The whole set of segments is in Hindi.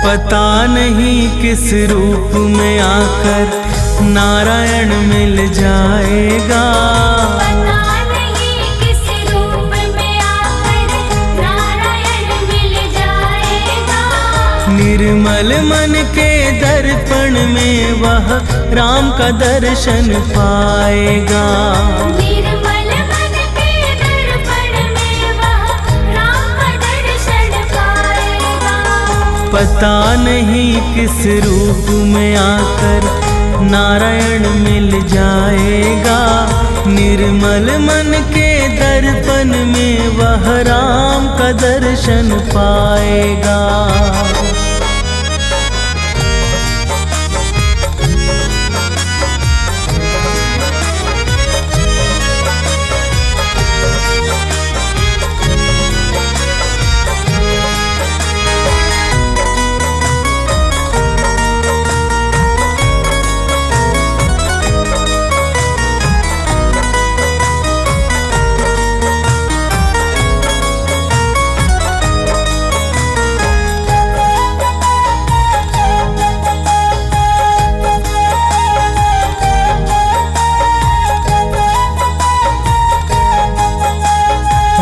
पता नहीं किस रूप में आकर नारायण मिल जाएगा। पता नहीं किस रूप में आकर नारायण मिल जाएगा। निर्मल मन के दर्पण में वह राम का दर्शन पाएगा। निर्मल मन के दर्पण में वह राम का दर्शन पाएगा। पता नहीं किस रूप में आकर नारायण मिल जाएगा। निर्मल मन के दर्पण में वह राम का दर्शन पाएगा।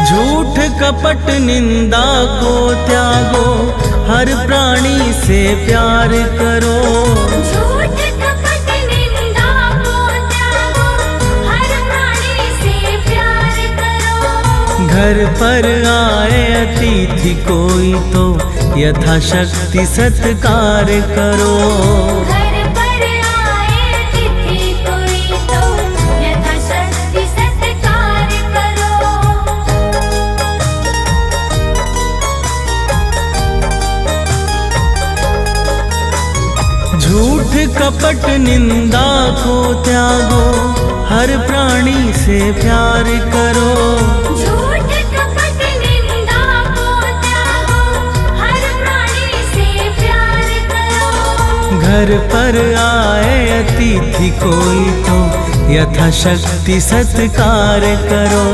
झूठ कपट निंदा को त्यागो, हर प्राणी से प्यार करो। झूठ कपट निंदा को त्यागो, हर प्राणी से प्यार करो। घर पर आए अतिथि कोई तो यथाशक्ति सत्कार करो। घर पर आए अतिथि कोई तो यथाशक्ति सत्कार करो। झूठ कपट निंदा को त्यागो, हर प्राणी से प्यार करो। झूठ कपट निंदा को त्यागो, हर प्राणी से प्यार करो। घर पर आए अतिथि कोई तो यथाशक्ति सत्कार करो।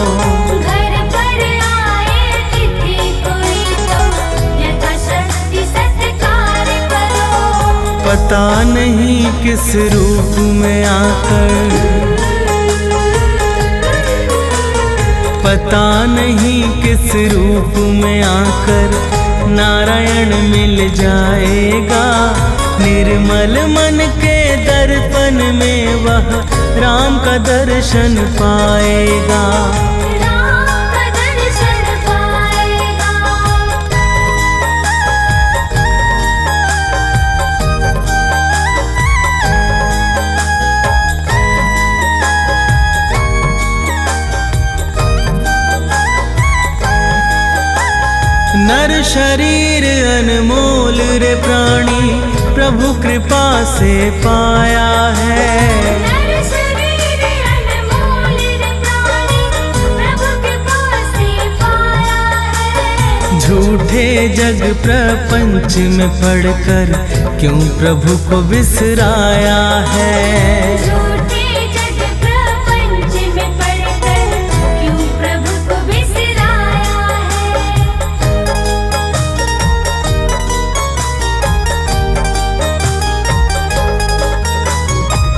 घर पर आए अतिथि कोई तो यथाशक्ति सत्कार करो। पता नहीं किस रूप में आकर, पता नहीं किस रूप में आकर नारायण मिल जाएगा। निर्मल मन के दर्पण में वह राम का दर्शन पाएगा। राम का दर्शन पाएगा। नर शरीर अनमोल रे प्राणी, प्रभु कृपा से पाया है। नर शरीर अनमोल रे प्राणी, प्रभु कृपा से पाया है। झूठे जग प्रपंच में पढ़कर क्यों प्रभु को बिसराया है। झूठे जग प्रपंच में पढ़कर क्यों प्रभु को बिसराया है।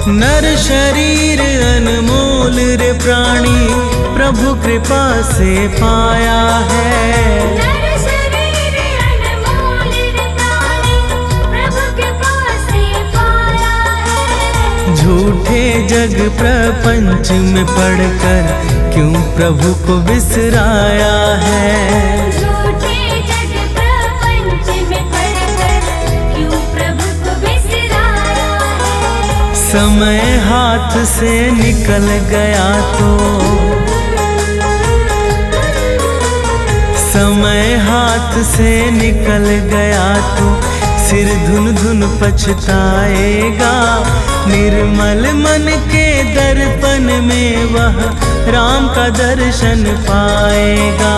नर शरीर अनमोल रे प्राणी, प्रभु कृपा से पाया है। नर शरीर अनमोल रे प्राणी, प्रभु कृपा से पाया है। झूठे जग प्रपंच में पढ़कर क्यों प्रभु को बिसराया है। झूठे जग प्रपंच में पढ़कर क्यों प्रभु को बिसराया है। समय हाथ से निकल गया तो, समय हाथ से निकल गया तो सिर धुन धुन पछताएगा। निर्मल मन के दर्पण में वह राम का दर्शन पाएगा।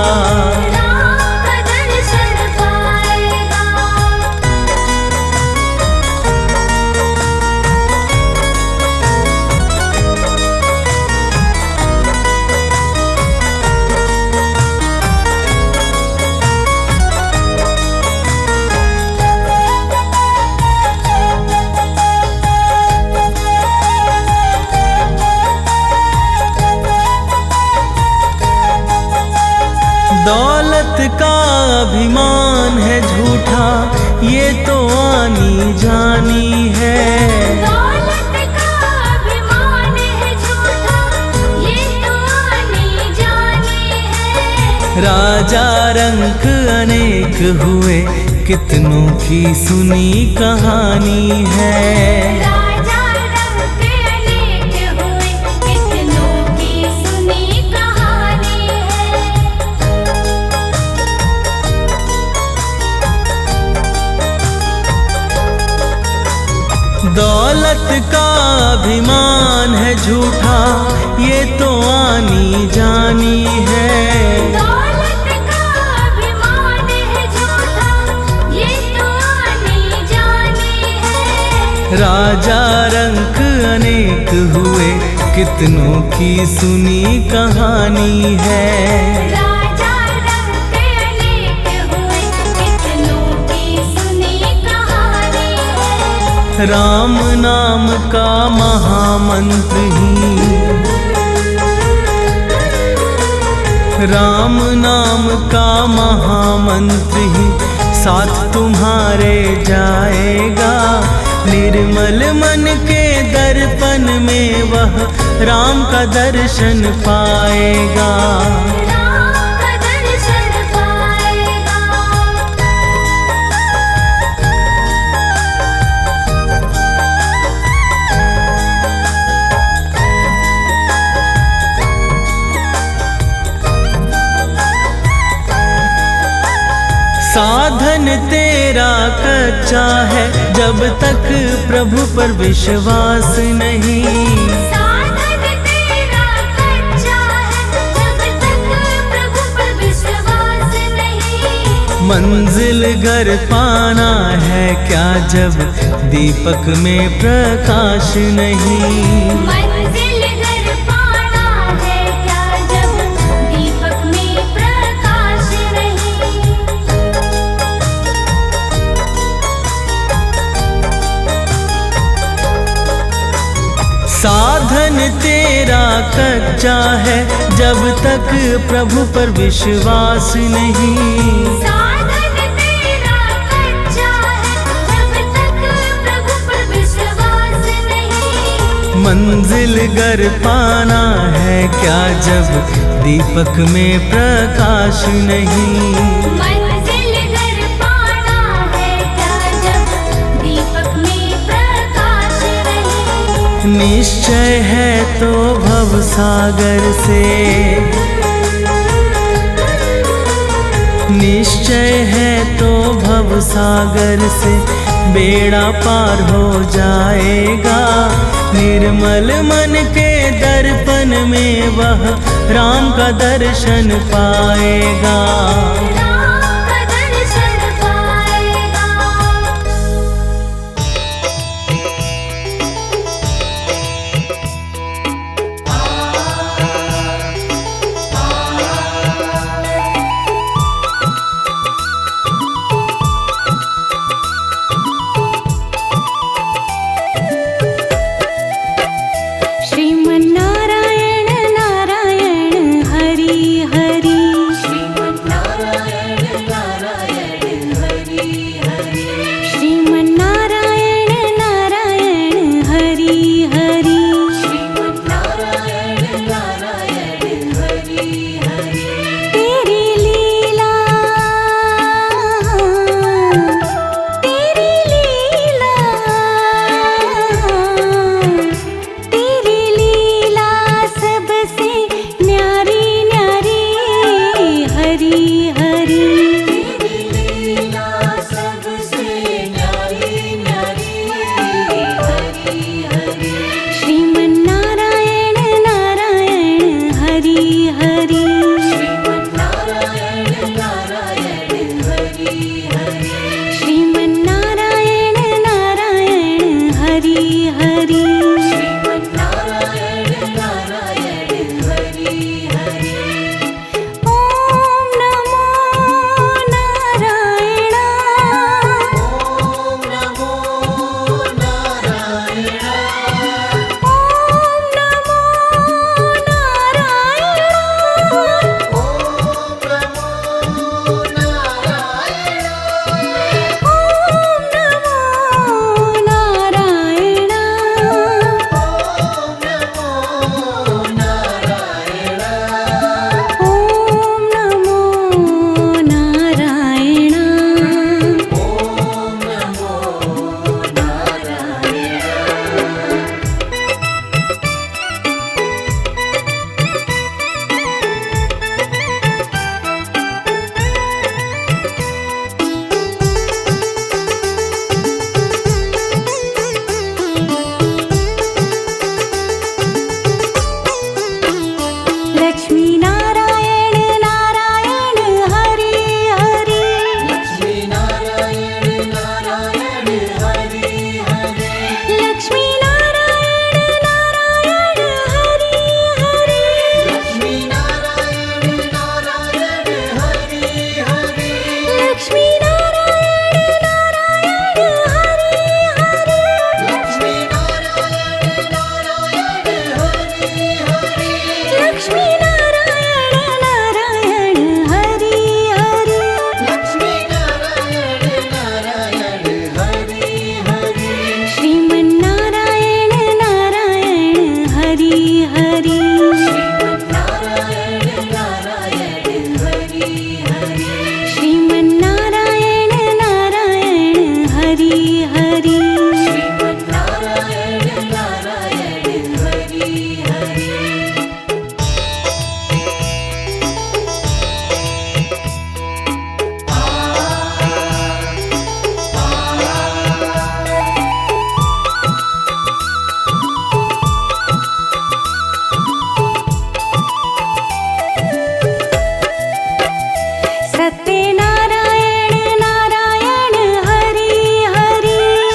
राम का दर्शन पाएगा। दौलत का अभिमान है झूठा, ये तो आनी जानी है। दौलत का अभिमान है झूठा, ये तो आनी जानी है। राजा रंक अनेक हुए, कितनों की सुनी कहानी है। राजा रंक अनेक हुए, कितनों की सुनी कहानी है। दौलत का अभिमान है झूठा, ये तो आनी जानी है। दौलत का अभिमान है झूठा, ये तो आनी जानी है। राजा रंक अनेक हुए, कितनों की सुनी कहानी है। राजा रंक अनेक हुए, कितनों की सुनी कहानी है। राम नाम का महामंत्र ही, राम नाम का महामंत्र ही साथ तुम्हारे जाएगा। निर्मल मन के दर्पण में वह राम का दर्शन पाएगा। राम का दर्शन पाएगा। साधन तेरा कच्चा है, जब तक प्रभु पर विश्वास नहीं। साधन तेरा कच्चा है, जब तक प्रभु पर विश्वास नहीं। मंजिल घर पाना है क्या, जब दीपक में प्रकाश नहीं। मंजिल घर पाना है क्या, जब दीपक में प्रकाश नहीं। साधन तेरा कच्चा है, जब तक प्रभु पर विश्वास नहीं। साधन तेरा कच्चा है, जब तक प्रभु पर विश्वास नहीं। मंजिल घर पाना है क्या, जब दीपक में प्रकाश नहीं। मंजिल घर पाना है क्या, जब दीपक में प्रकाश नहीं। निश्चय है तो भव सागर से, निश्चय है तो भव सागर से बेड़ा पार हो जाएगा। निर्मल मन के दर्पण में वह राम का दर्शन पाएगा। राम का दर्शन पाएगा। श्रीमन्नारायण नारायण हरि हरि। श्रीमन्नारायण हरि हरि। लक्ष्मी नारायण नारायण हरि हरि। लक्ष्मी नारायण नारायण हरि हरि। लक्ष्मी नारायण नारायण हरि हरि। लक्ष्मी नारायण नारायण हरि हरि। लक्ष्मी नारायण नारायण हरि हरि। लक्ष्मी नारायण नारायण हरि हरि। श्रीमन्नारायण नारायण हरि हरि। श्रीमन्नारायण नारायण हरि हरि। श्रीमन्नारायण नारायण हरि हरि। श्रीमन्नारायण नारायण हरि हरि। सत्यनारायण नारायण हरि हरि।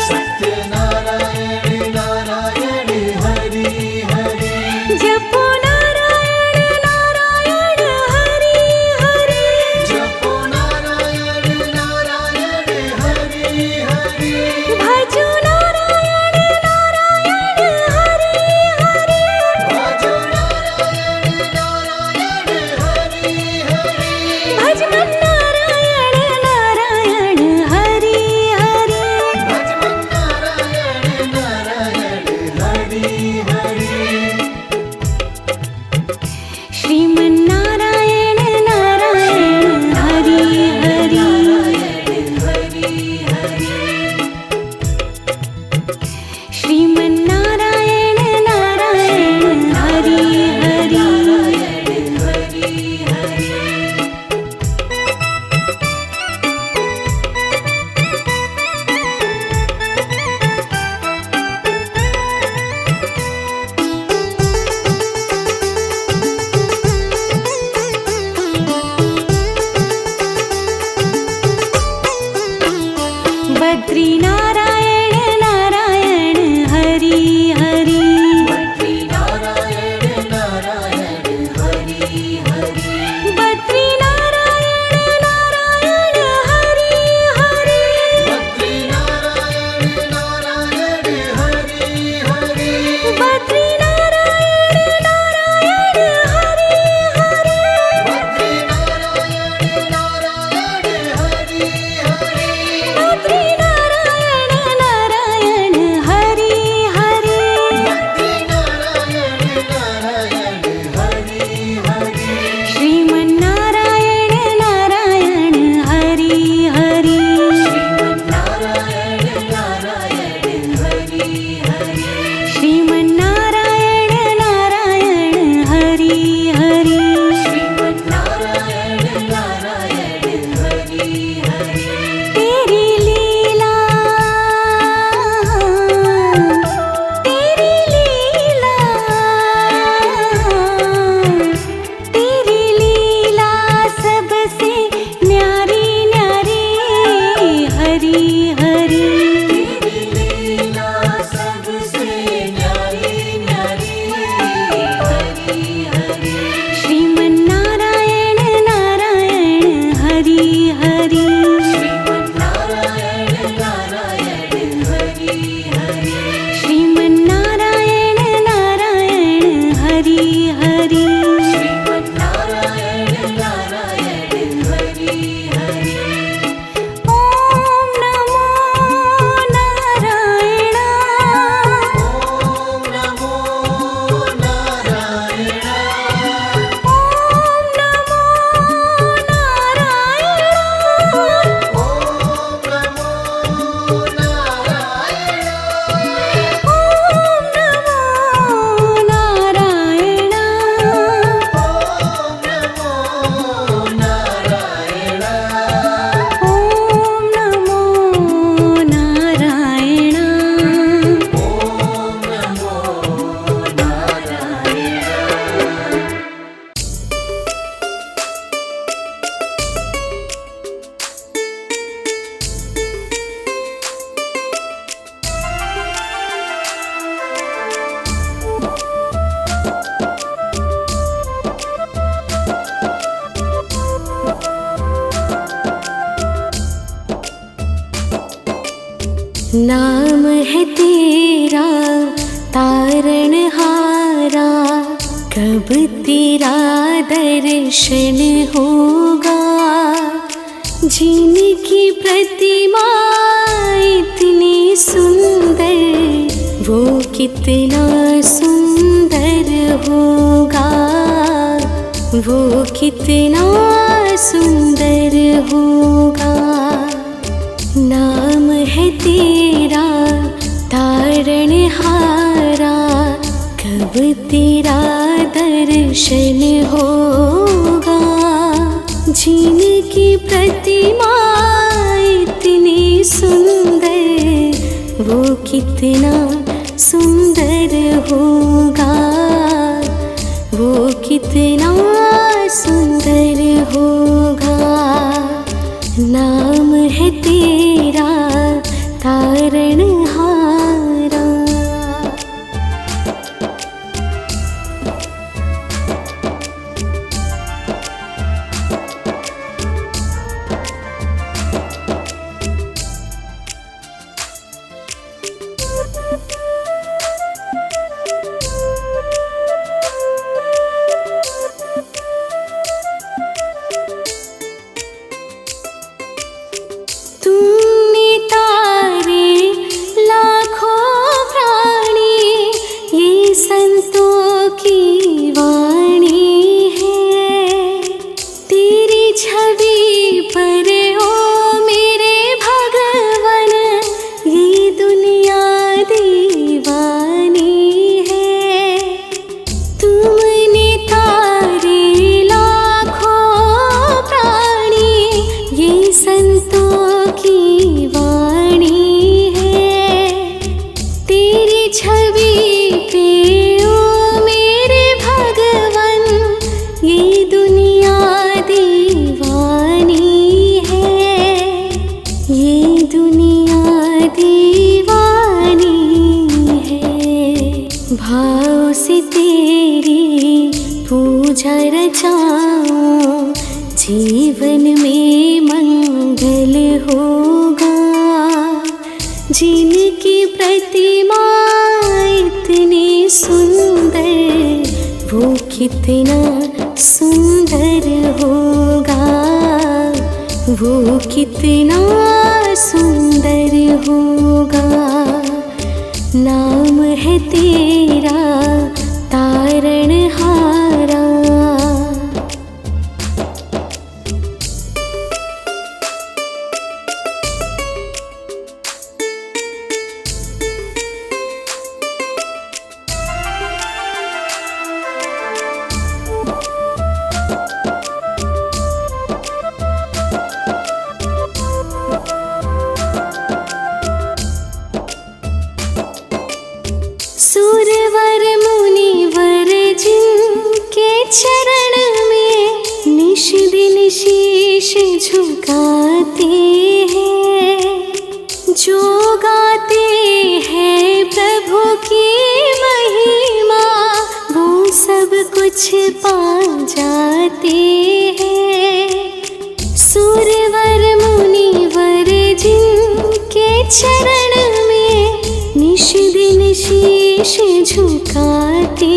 नाम है तेरा तारणहारा, कब तेरा दर्शन होगा। जिनकी प्रतिमा इतनी सुंदर, वो कितना सुंदर होगा, वो कितना सुंदर होगा। नाम है तेरा तारणहारा, कब तेरा दर्शन होगा। जिनकी प्रतिमा इतनी सुंदर, वो कितना सुंदर होगा, वो कितना सुंदर होगा। नाम है तेरा तारणहारा। तुमने तारे लाखों प्राणी, ये संतों की वाणी है। तेरी छवि पर ओ मेरे भगवन, ये दुनिया दीवानी है। तुमने तारे लाखों प्राणी, ये संतों की वाणी है। तेरी छवि पे ओ मेरे भगवन, ये दुनिया दीवानी है, ये दुनिया दीवानी है। भाव से तेरी पूजा रचाऊं, जीवन में मंगल होगा। जिनकी प्रतिमा इतनी सुंदर, वो कितना सुंदर होगा, वो कितना सुंदर होगा। नाम है तेरा तारणहारा। सुरवर मुनिवर जिनके चरण में निश दिन शीश झुकाते हैं, जो गाते हैं प्रभु की महिमा, वो सब कुछ पा जाते हैं। सुरवर मुनिवर जिनके चरण में निश दिन शीश झुकाते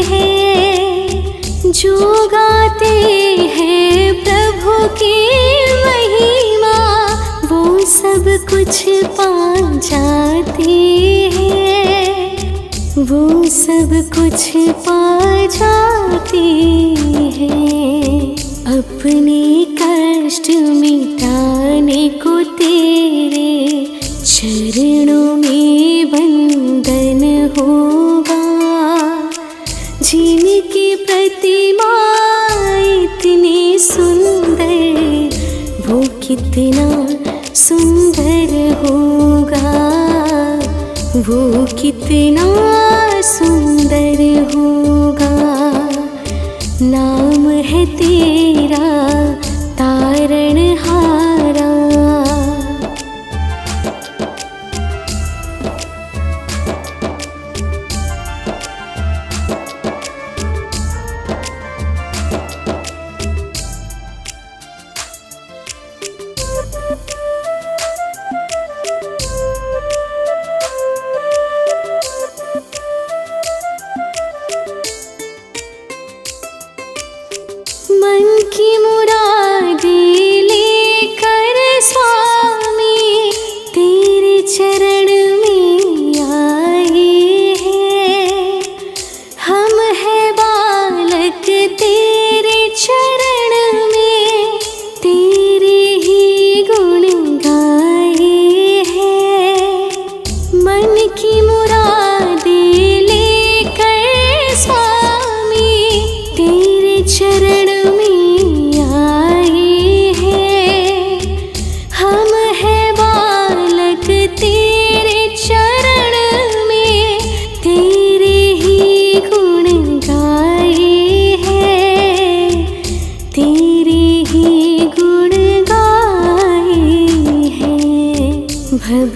हैं, जो गाते हैं प्रभु की महिमा, वो सब कुछ पा जाते हैं, वो सब कुछ पा जाते हैं। अपने कष्ट मिटाने को तेरे चरणों में वंदन होगा। जिनकी प्रतिमा इतनी सुंदर, वो कितना सुंदर होगा, वो कितना सुंदर होगा। नाम है तेरा तारणहारा।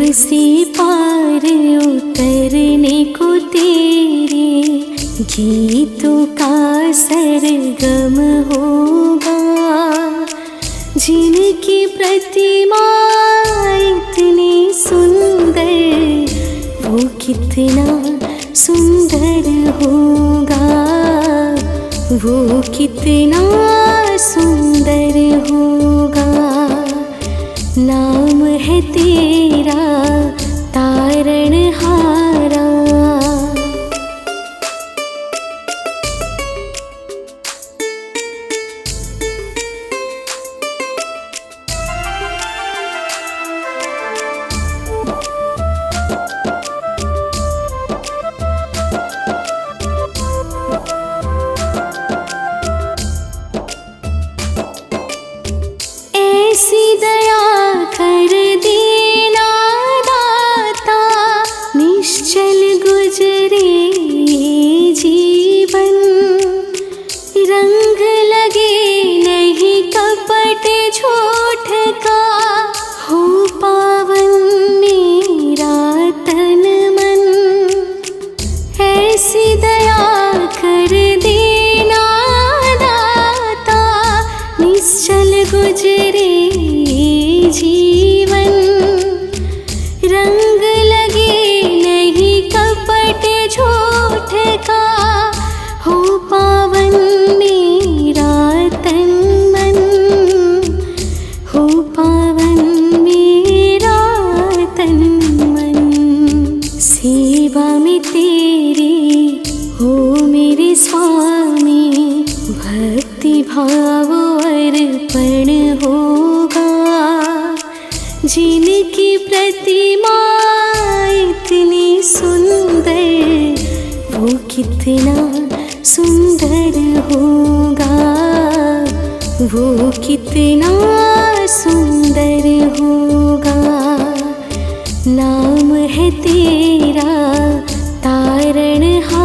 से पार उतरने को तेरे गीतों का सरगम होगा। जिनकी प्रतिमा इतनी सुंदर, वो कितना सुंदर होगा, वो कितना सुंदर होगा। नाम है तेरा तारणहारा। ऐसी दया कर देना दाता, निश्चल गुजरे जीवन। रंग लगे नहीं कपट झूठ का, हो पावन मेरा तन मन। ऐसी दया कर देना दाता, निश्चल गुजरे जीवन। रंग लगे नहीं कपट झूठ का, हो पावन मेरा तन मन, हो पावन मेरा तन मन। सेवा में तेरी हो मेरे स्वामी, भक्ति भाव अर्पण होगा। जिनकी प्रतिमा इतनी सुंदर, वो कितना सुंदर होगा, वो कितना सुंदर होगा। नाम है तेरा तारणहारा।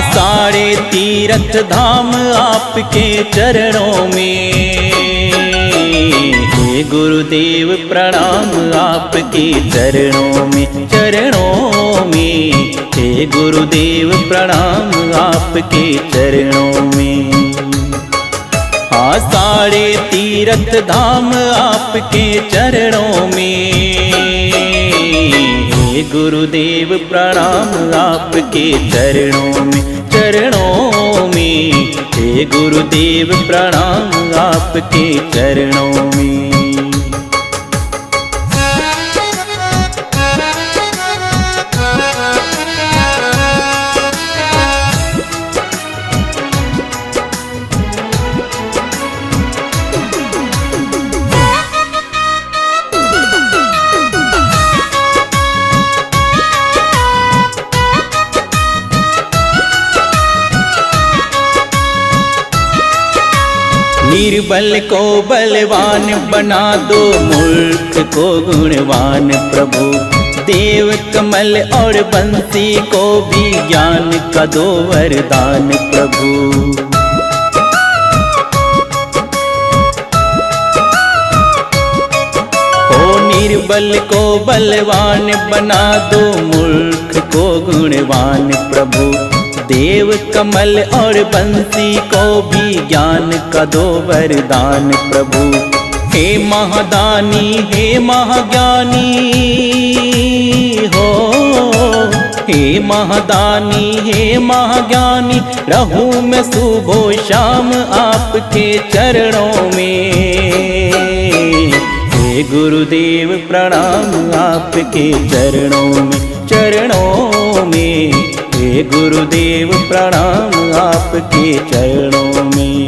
सारे तीर्थ धाम आपके चरणों में, हे गुरुदेव प्रणाम आपके चरणों में, चरणों में। हे गुरुदेव प्रणाम आपके चरणों में। सारे तीर्थ धाम आपके चरणों में, हे गुरुदेव प्रणाम आपके चरणों में, चरणों में। हे गुरुदेव प्रणाम आपके चरणों में। निर्बल को बलवान बना दो, मूर्ख को गुणवान प्रभु। देव कमल और बंसी को भी ज्ञान का दो वरदान प्रभु। ओ निर्बल को बलवान बना दो, मूर्ख को गुणवान प्रभु। देव कमल और बंसी को भी ज्ञान का दो वरदान प्रभु। हे महादानी हे महाज्ञानी हो, हे महादानी हे महाज्ञानी। रहूं मैं सुबह शाम आपके चरणों में। हे गुरुदेव प्रणाम आपके चरणों में, चरणों में। हे गुरुदेव प्रणाम आपके चरणों में।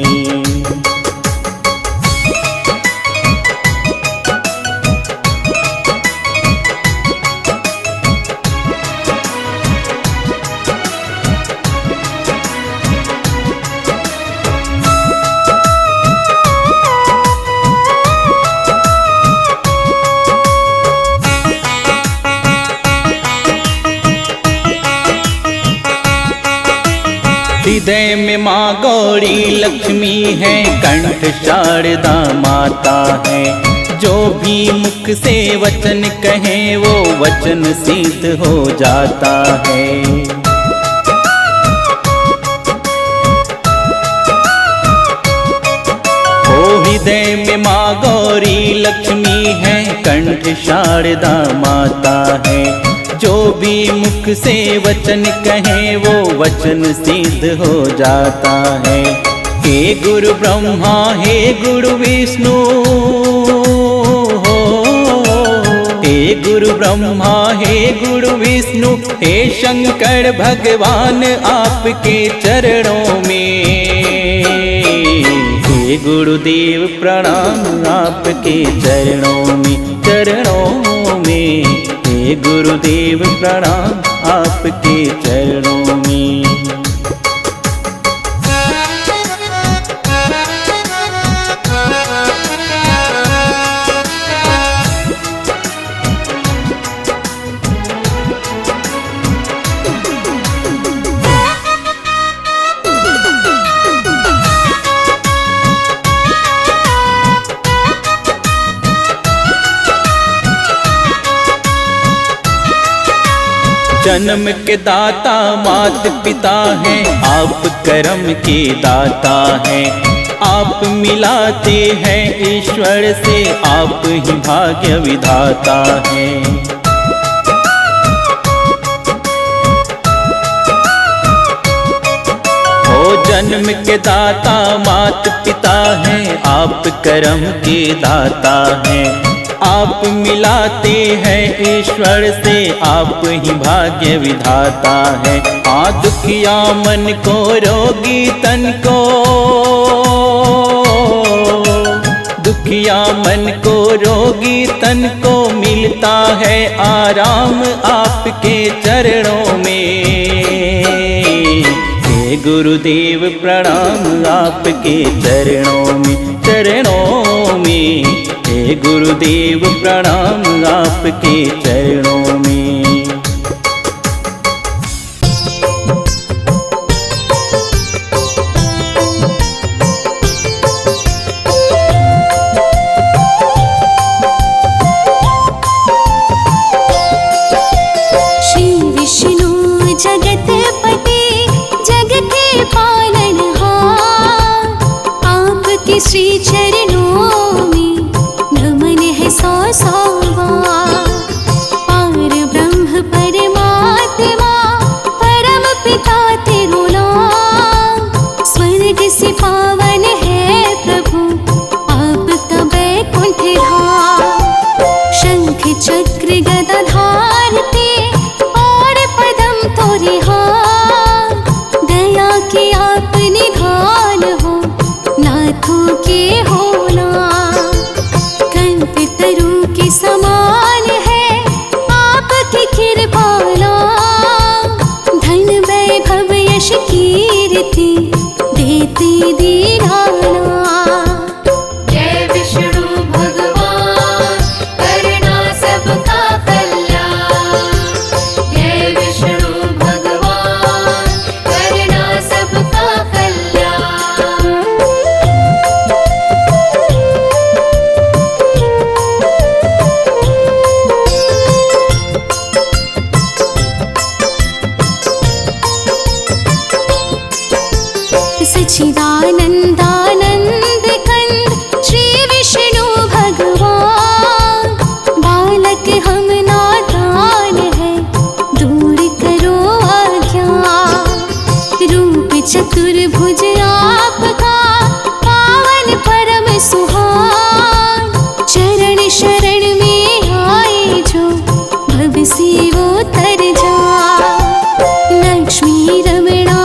हृदय में माँ गौरी लक्ष्मी है, कंठ शारदा माता है। जो भी मुख से वचन कहे वो वचन सिद्ध हो जाता है। ओ हृदय में माँ गौरी लक्ष्मी है, कंठ शारदा माता है। जो भी मुख से वचन कहे वो वचन सिद्ध हो जाता है। हे गुरु ब्रह्मा हे गुरु विष्णु, हे गुरु ब्रह्मा हे गुरु विष्णु, हे शंकर भगवान आपके चरणों में। हे गुरुदेव प्रणाम आपके चरणों में, चरणों में। हे गुरुदेव प्रणाम आपके चरणों में। जन्म के दाता मात पिता हैं, आप कर्म के दाता हैं। आप मिलाते हैं ईश्वर से, आप ही भाग्य विधाता हैं। ओ जन्म के दाता मात पिता हैं, आप कर्म के दाता हैं। आप मिलाते हैं ईश्वर से, आप ही भाग्य विधाता है। दुखिया मन को रोगी तन को, दुखिया मन को रोगी तन को मिलता है आराम आपके चरणों में। हे गुरुदेव प्रणाम आपके चरणों में, चरणों में। हे गुरुदेव प्रणाम आपके चरणों में। श्री विष्णु जगतपति जग के पालनहार, आपके श्री चरणों में सौ सौ बार। पार ब्रह्म परमात्मा परम पिता तेरो नाम, स्वर्ग से पावन है प्रभु आपका वैकुंठ धाम। शंख चक्र गदा धारते और पदम तोरे हाथ, दया के आप निधान हो नाथों के हो नाम। पितरों के समान है आपकी कृपाला, धन वैभव यश कीर्ति देते दीनाना। जय विष्णु भगवान करना सबका कल्याण, जय विष्णु भगवान करना सबका कल्याण। सच्चिदानंदानंद कंद श्री विष्णु भगवान, बालक हम नादान है दूर करो अज्ञान। रूप चतुर्भुज आपका पावन परम सुहान, चरण शरण में आए जो भव से वो तर जा। लक्ष्मी रमणा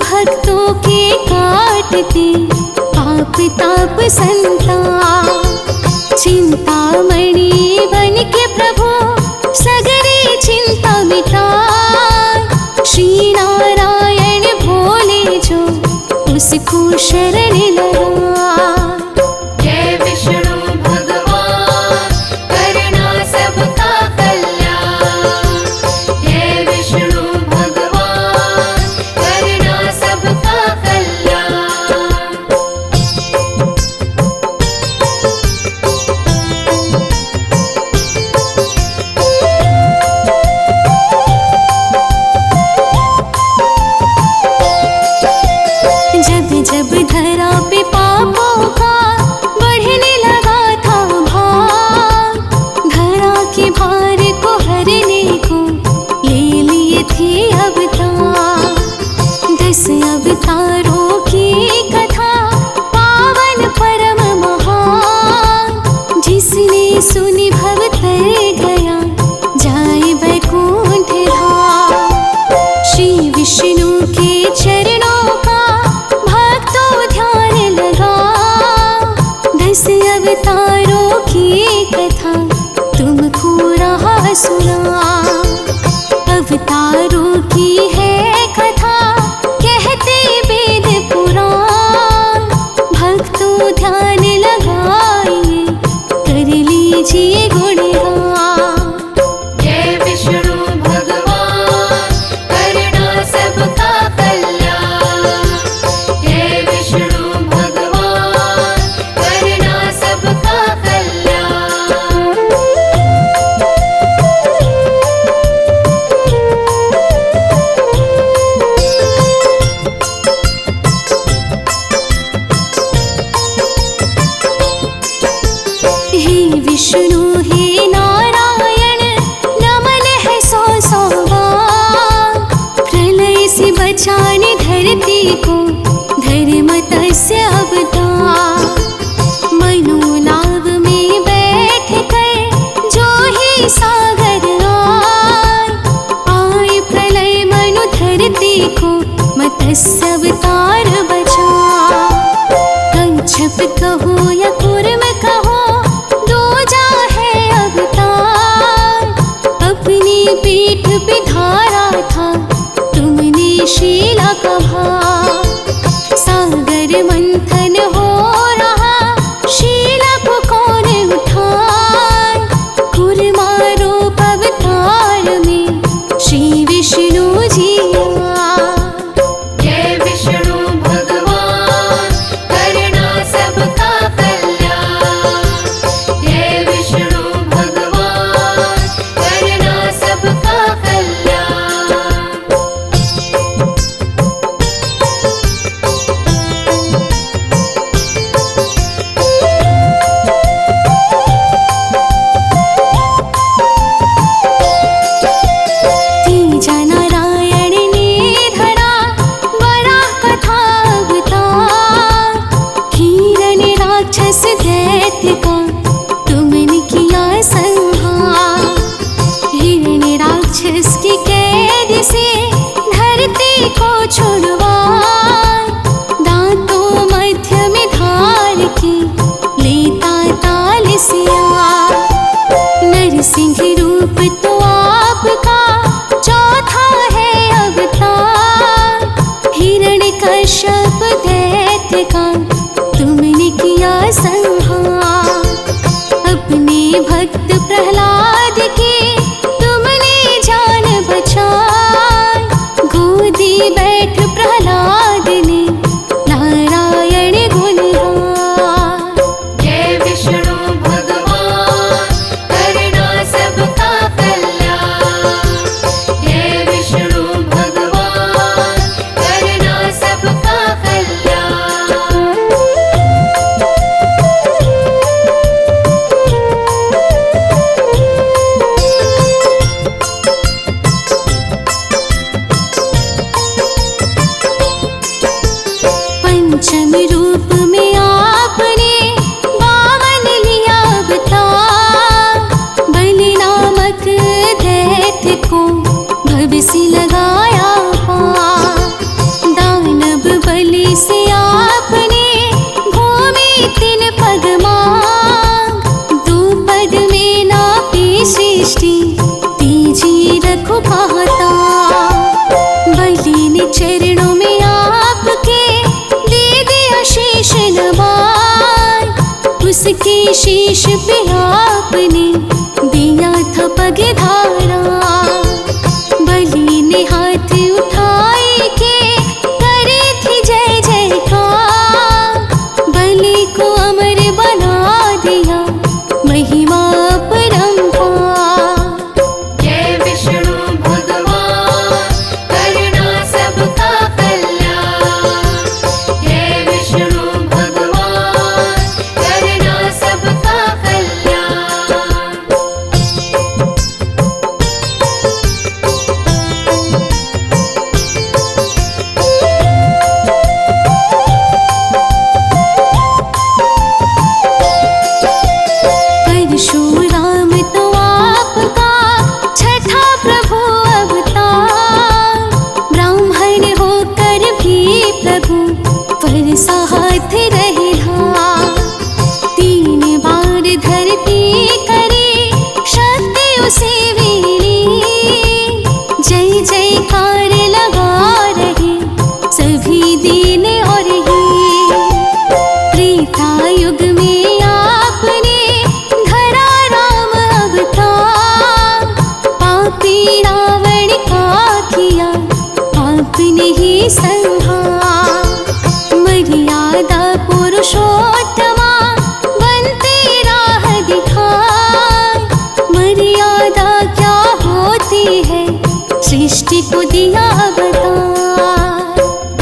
भक्तों के काटते पाप ताप संताप। चिंतामणि बन के प्रभु सगरी चिंता मिटाए, श्री नारायण भोले जो उसको शरण लगाए। जय विष्णु भगवान करना सबका कल्याण, के भार को हरने को ले लिए थे अवतार। 10 अवतारों की कथा पावन परम महान, जिसने सुनी भव तर गया जाए वैकुंठ धाम। श्री विष्णु के चरणों का भक्तों ध्यान लगा, 10 अवतारों की कथा तुमको रहा सुना। अवतारों की है कथा कहते वेद पुराण, भक्तों ध्यान लगाइए कर लीजिए गुणगान। जय विष्णु भगवान करना सबका कल्याण, जय विष्णु भगवान करना सबका कल्याण। हे विष्णु हे नारायण नमन है सौ सौ बार, प्रलय से बचाने धरती को धर्म तस्य अवतार। मनोनाव में बैठ कर जो ही सागर आए प्रलय मनु धरती को मत्स्य अवतार बचा। कंचप कहो या कूर्म कहो दूजा है अवतार, अपनी पीठ पे धारा था तुमने शीला का भार। सागर मंथन हो रहा शीला को कौन उठाए, कूर्मा रूप अवतार में श्री विष्णु जी आए। जय विष्णु भगवान करना सबका कल्याण, जय विष्णु भगवान करना सबका कल्याण। तीजा नारायण ने धरा बड़ा कथा अवतार, हिरण्य राक्षस दैत्य का तुमने किया संहार। हिरण्य राक्षस की कैद से धरती को छुड़वाए, दांतों मध्य में धार के लेता ताल से आए। नरसिंह रूप तो आपका चौथा है अवतार, हिरण्यकश्यप दैत्य का तुमने किया संहार। अपने भक्त प्रहलाद के तुमने जान बचाई, गोदी बैठ प्रहलाद ने नारायण गुण गाए। जय विष्णु भगवान करना सबका कल्याण, जय विष्णु भगवान करना सबका कल्याण। पंचम रूप में आपने बावन लिया अवतार, बलि नामक दैत्य को भविष्य लगाया पार। दानव बलि से आपने भूमि 3 पग मांग, 2 पद में नापी सृष्टि तीजी रखो पाता। बलि ने चरणों में आपके दे दिया शीश नवार, उसके शीश पे आपने दिया था पग धारा। बलि ने हाथ उठाए के करे थी जय जयकार, बलि को अमर बना दिया महिमा परंपार। जय विष्णु भगवान करना सबका कल्याण, जय विष्णु भगवान करना सबका कल्याण। संहार। मर्यादा पुरुषोत्तमा बनते राह दिखाए। मर्यादा क्या होती है सृष्टि को दिया बता।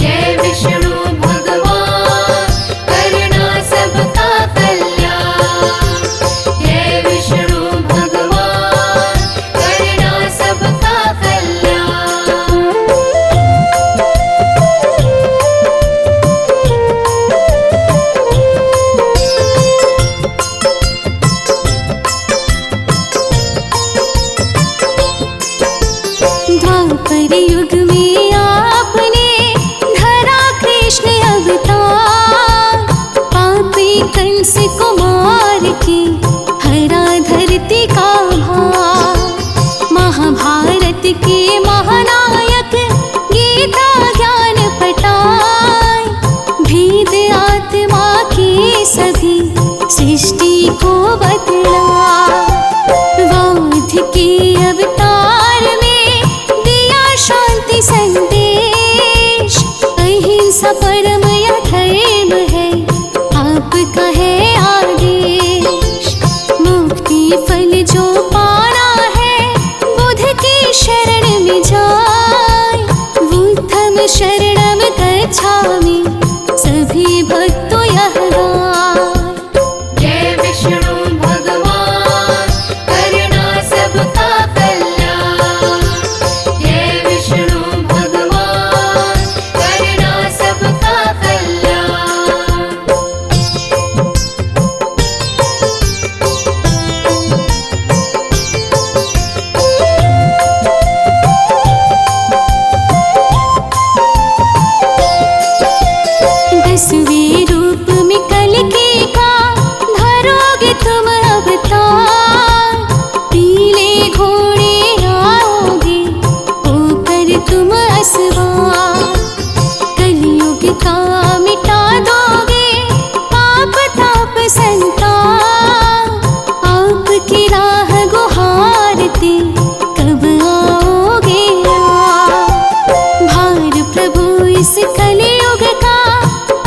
जय विष्णु भगवान करना सबका कल्याण। जय विष्णु भगवान करना सबका कल्याण। द्वापर युग में आपने धरा कृष्ण अवतार। पापी कंस को मार के हरा धरती का भार। महाभारत के महानायक गीता ज्ञान पटाए। भेद आत्मा के सभी सृष्टि को बतलाए। बौद्ध के अवतार में दिया शांति संदेश। अहिंसा परम धर्म है आपका है आदेश। मुक्ति फल जो पाना है बुद्ध की शरण में जाए। बुद्धम शरणम गच्छामि सभी भक्तों यह गाए। जय विष्णु भगवान करना सबका कल्याण। जय विष्णु भगवान करना सबका कल्याण। दसवें रूप में कल्कि का धरोगे तुम अवतार। पीले घोड़े आओगे होकर तुम असवार। कलयुग का मिटा दोगे पाप ताप संताप। आपकी राह गुहारते कब आओगे आप। भार प्रभु इस कलयुग का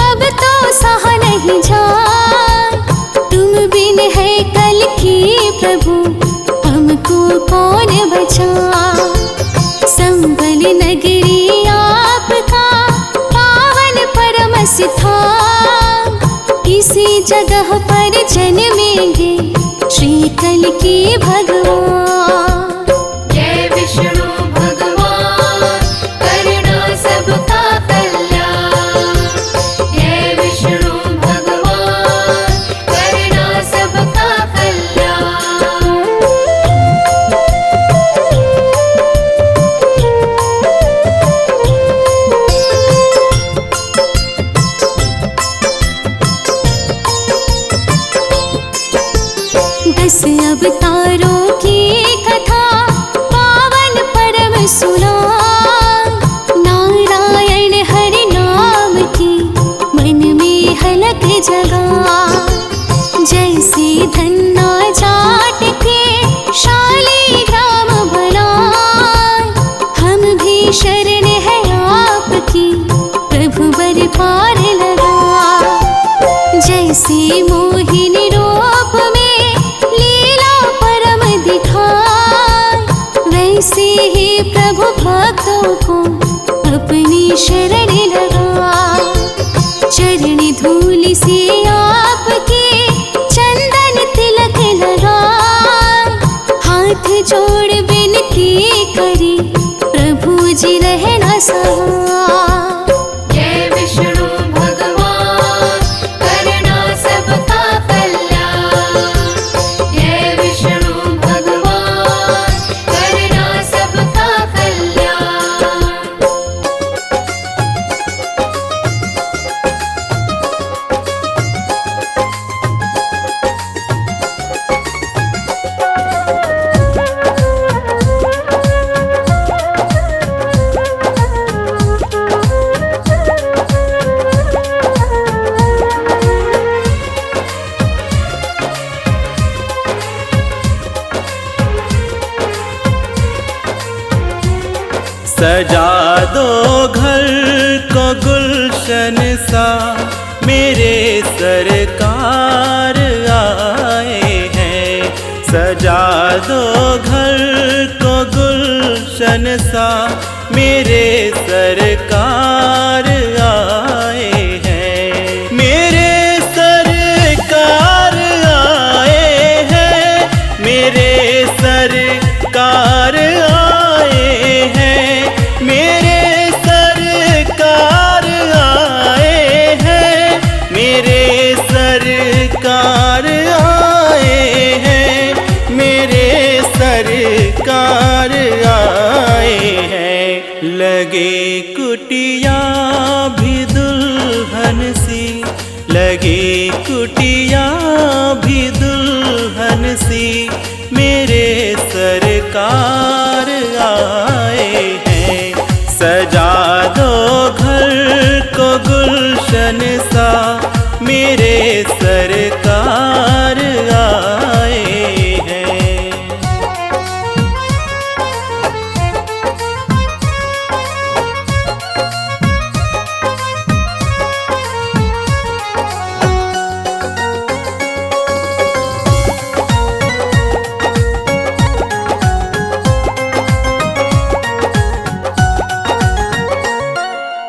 अब तो सहा नहीं जाए। तुम बिन है कल की प्रभु हमको कौन बचा। संबल नगरी आपका पावन परम स्थान। इसी जगह पर जन्मेंगे श्री कल की भगवान। जय विष्णु भगवान करना सबका कल्याण। जय विष्णु भगवान करना सबका कल्याण। दस अवतारों की कथा पावन परम सुनाए। नारायण हरि नाम की मन में हलक जगाए। जैसे धन्ना जाट के शालिग्राम बनाए। हम भी शरण है आपकी प्रभु बर पार लगाए। जैसे मोहिनी रूप में लीला परम दिखाए। वैसे ही प्रभु भक्तों को अपनी शरण लगाए। चरण धूल से आपके चंदन तिलक लगाए। हाथ जोड़ विनती करी प्रभु जी रहना सहाय। जय विष्णु भगवान करना सबका कल्याण। जय विष्णु भगवान करना सबका कल्याण। सजा दो घर को गुलशन सा मेरे सरकार आए हैं। सजा दो घर को गुलशन सा मेरे सरकार आए हैं। मेरे सरकार आए हैं, मेरे सरकार आए हैं, मेरे सरकार आए हैं, मेरे सरकार आए हैं, मेरे सरकार आए हैं। लगे कुटिया भी दुल्हन सी, लगे कुटिया भी दुल्हन सी मेरे सरकार आए हैं। सजा दो घर को गुलशन सा मेरे सरकार आए हैं।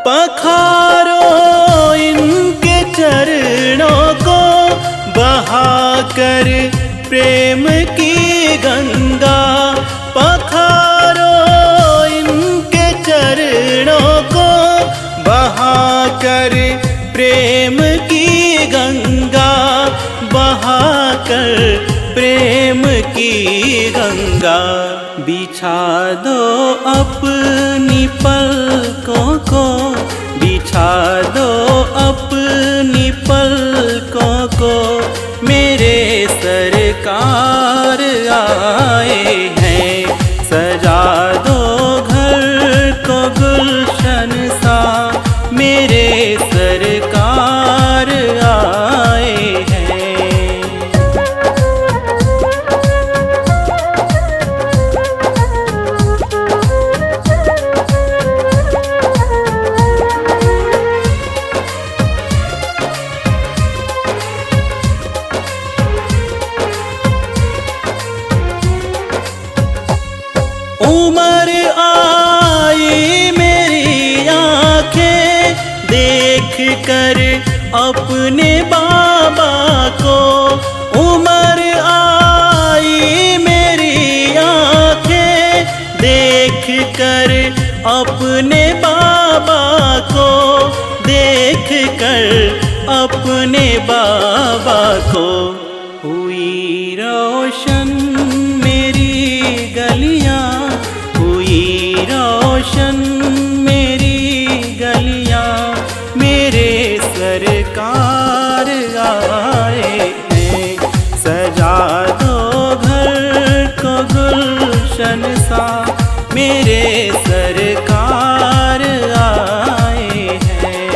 पखारो इनके चरणों को बहाकर प्रेम की गंगा। पखारो इनके चरणों को बहाकर प्रेम की गंगा, बहाकर प्रेम की गंगा। बिछा दो अपनी पलकों को, बिछा दो अपनी पलकों को मेरे सरकार आए हैं। सजा दो घर को गुलशन सा मेरे सरकार आए हैं। उम्र आई मेरी आंखें देख कर अपने बाबा को। उम्र आई मेरी आंखें देख कर अपने बाबा को, देख कर अपने बाबा को। हुई रोशन मेरी गलियां, हुई रोशन मेरी गलियां मेरे सरकार आए हैं। सजा दो घर को गुलशन सा मेरे सरकार आए हैं।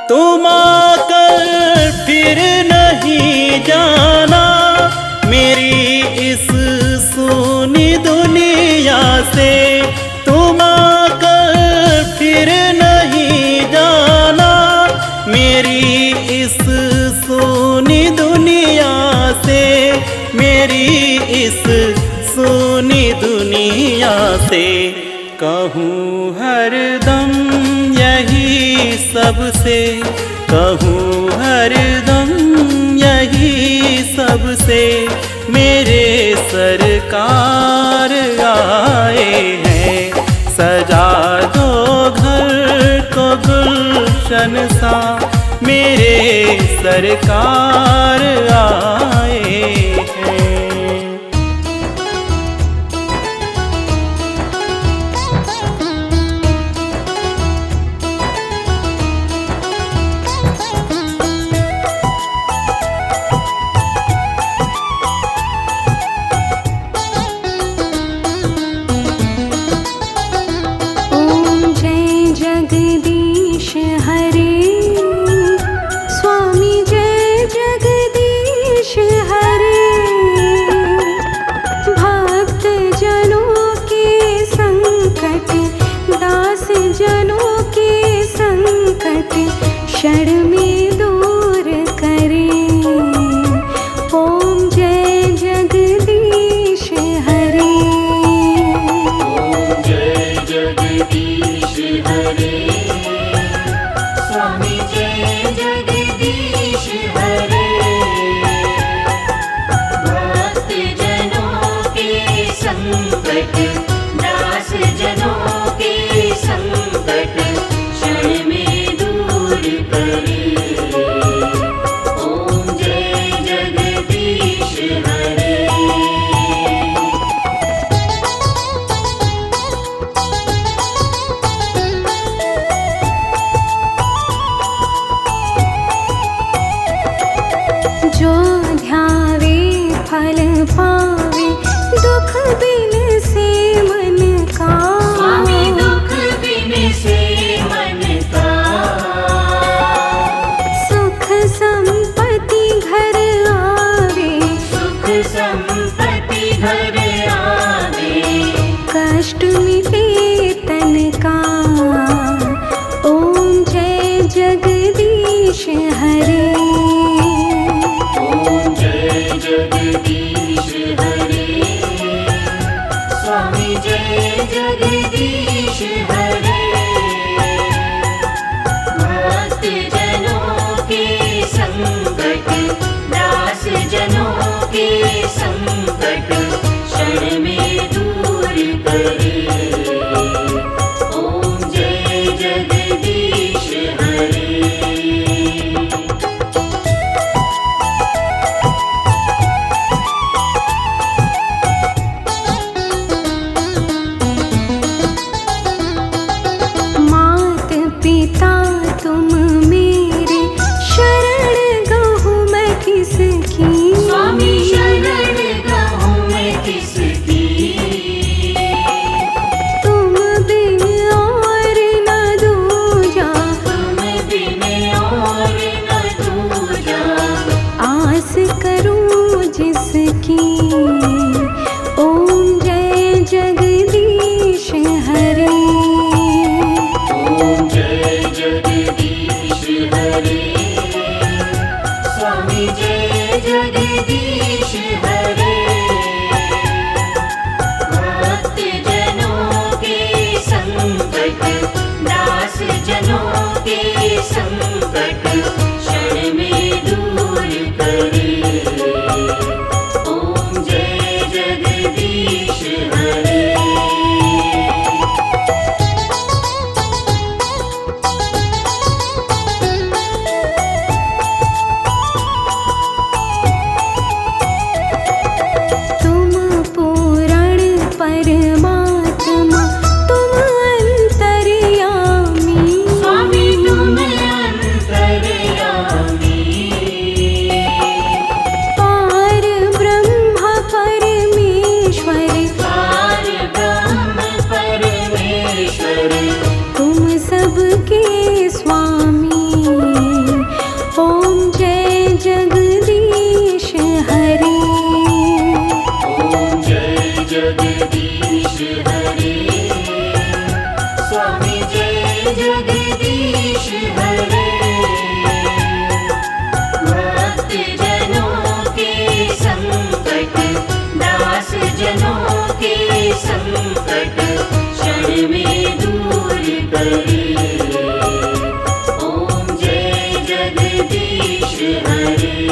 तुम आकर फिर नहीं जाना मेरी इस सूनी दुनिया से। तुम आकर फिर नहीं जाना मेरी इस सूनी दुनिया से, मेरी इस सूनी दुनिया से। कहूँ हरदम यही सबसे, कहूँ हरदम यही सबसे मेरे सरकार आए हैं। सजा दो घर को गुलशन सा मेरे सरकार आए हैं। करे। ओम जय जगदीश हरे। जो ध्यावे फल पावे, दुख बिन से मन का। स्वामी दुख बिन से मन का। सुख संपत्ति घर आवे, सुख संपत्ति घर आवे। कष्ट मिटे तन का। ओम जय जगदीश हरे। ओम जय जगदीश हरे। स्वामी जय जगदीश हरे। भक्त जनों के संकट, दास जनों के संकट क्षण में दूर करे। ओम जय जगदीश हरे। मात पिता तुम मेरे, शरण गहूँ मैं किसकी। स्वामी शरण गहूँ मैं किसकी। तुम बिन और न दूजा, तुम बिन और न दूजा। आस करूं जिसकी। ओम जय जगदीश हरे। ओम जय जगदीश हरे। स्वामी जय जगदीश हरे। भक्त जनों के संकट, दास जनों के संकट क्षण में दूर करे। ओम जय जगदीश हरे। तुम पूरण परमात्मा, तुम अंतर्यामी। स्वामी तुम अंतर्यामी। पार ब्रह्म परमेश्वर, पार ब्रह्म परमेश्वर। तुम सबके स्वामी। ओम जय जगदीश हरे। ओम जय जगदीश हरे। स्वामी जय जगदीश हरे। भक्त जनों के संकट, दास जनों के संकट क्षण में दूर करे। ओम जय जगदीश हरे।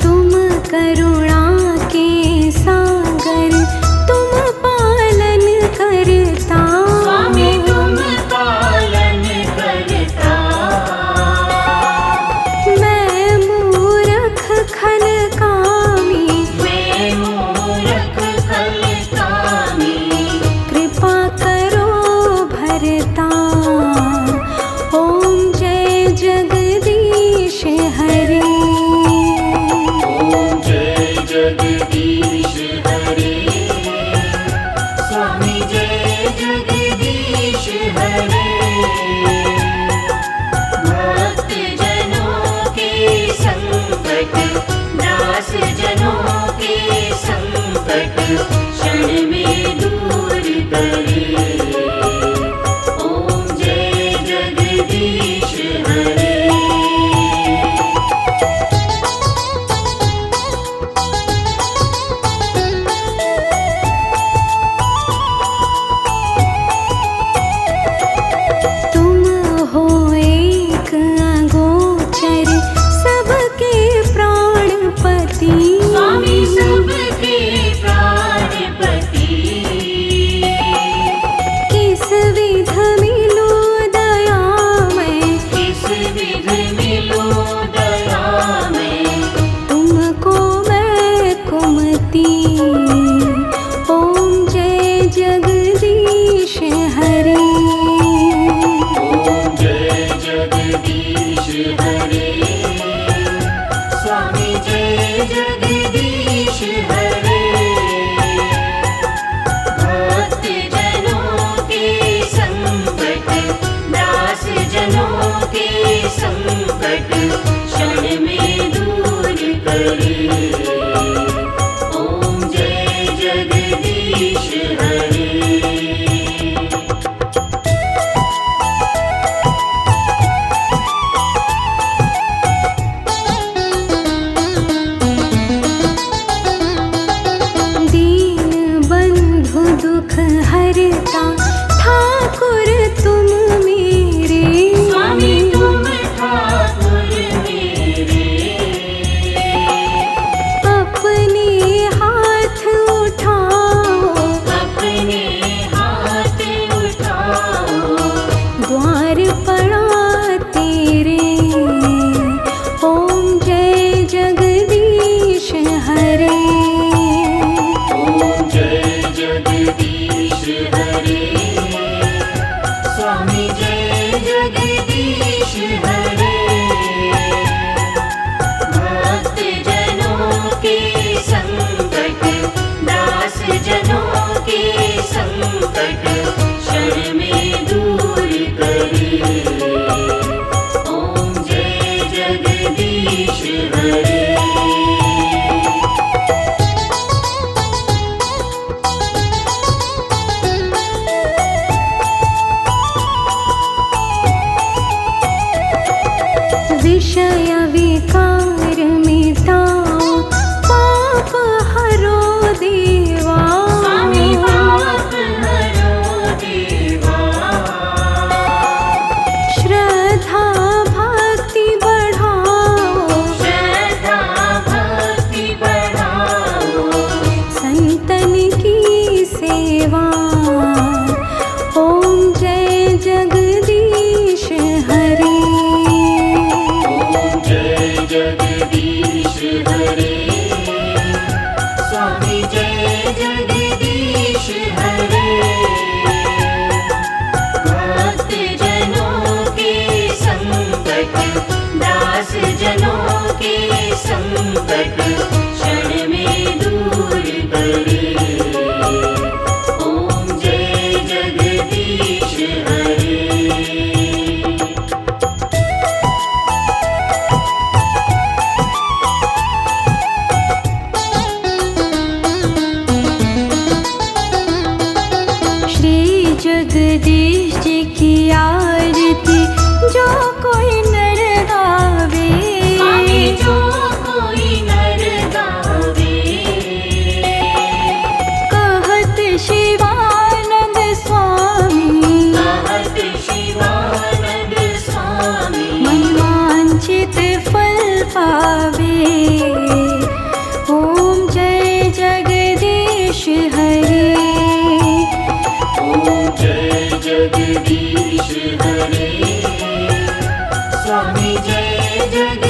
तुम करुणा के सागर, तुम पालन करता। स्वामी तुम पालन करता। मैं मूरख खल कामी, मैं मूरख खल कामी। कृपा करो भरता। ओम जय जगदीश हरे। ओम जय जगदीश हरे। स्वामी जय जगदीश हरे। भक्त जनों के संकट, दास जनों के संकट क्षण में दूर करे। ओम जय जगदीश हरे। ओम जय जगदीश हरे। ओम जय जगदीश हरे। स्वामी जय जगदीश हरे। भक्त जनों के संकट, दास जनों के संकट क्षण में दूर करे। ओम जय जगदीश हरे। दीन बंधु दुख हरता ठाकुर तुम मेरे। स्वामी तुम ठाकुर मेरे। अपने हाथ उठाओ, अपने हाथ उठाओ। द्वार पड़ा तेरे। ओम जय जगदीश हरे। ओम जय जगदीश हरे। स्वामी जय जगदीश हरे। भक्त जनों के संकट, दास जनों के संकट क्षण में दूर करे। ओम जय जगदीश हरे। विषय विकार मिटाओ, पाप हरो देवा। स्वामी पाप हरो देवा। श्रद्धा भक्ति बढ़ाओ, श्रद्धा भक्ति बढ़ाओ। संतन की सेवा। ओम जय जगदीश हरे। ओम जय जगदीश हरे। स्वामी जय जगदीश हरे। भक्त जनों के संकट, दास जनों के संकट क्षण में दूर करे। ओम जय जगदीश हरे। श्री जगदीश जी की आरती जो कोई नर गावे। स्वामी जो कोई नर गावे। कहत शिवानंद स्वामी, कहत शिवानंद स्वामी। मनवांछित फल पावे। ओम जय जगदीश हरे। ओम जय जगदीश हरे। स्वामी जय जगदीश